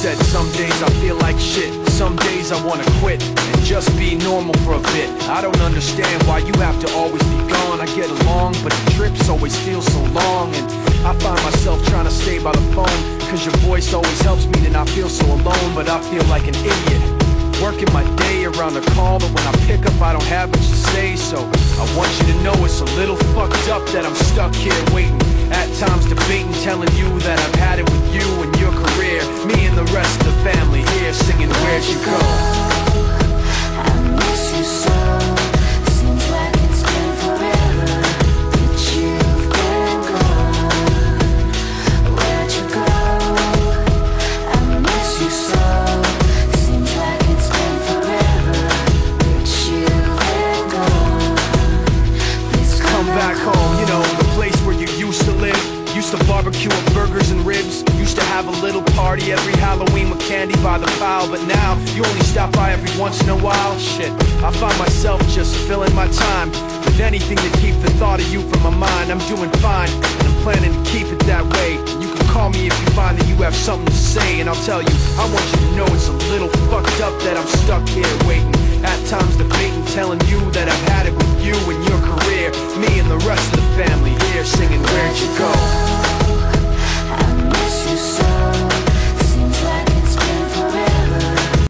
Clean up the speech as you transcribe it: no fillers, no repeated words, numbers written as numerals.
said some days I feel like shit, some days I wanna quit and just be normal for a bit. I don't understand why you have to always be gone. I get along, but the trips always feel so long. And I find myself trying to stay by the phone, cause your voice always helps me to not feel so alone. But I feel like an idiot, working my day around a call that when I pick up I don't have much to say. So I want you to know it's a little fucked up that I'm stuck here waiting, at times debating, telling you that I've had it with you and your career. Me and the rest of the family here singing Where'd You Go? I miss you so. Seems like it's been forever that you've been gone. Where'd you go? I miss you so. Seems like it's been forever that you've been gone. Please come Back home, you know, the place where you used to live. Used to barbecue with burgers and ribs. Used to have a little party every Halloween with candy by the pile. But now, you only stop by every once in a while. Shit, I find myself just filling my time with anything to keep the thought of you from my mind. I'm doing fine, and I'm planning to keep it that way. You can call me if you find that you have something to say, and I'll tell you, I want you to know it's a little fucked up that I'm stuck here waiting, at times debating, telling you that I've had it with you and your career. Me and the rest of the family here singing Where'd You Go?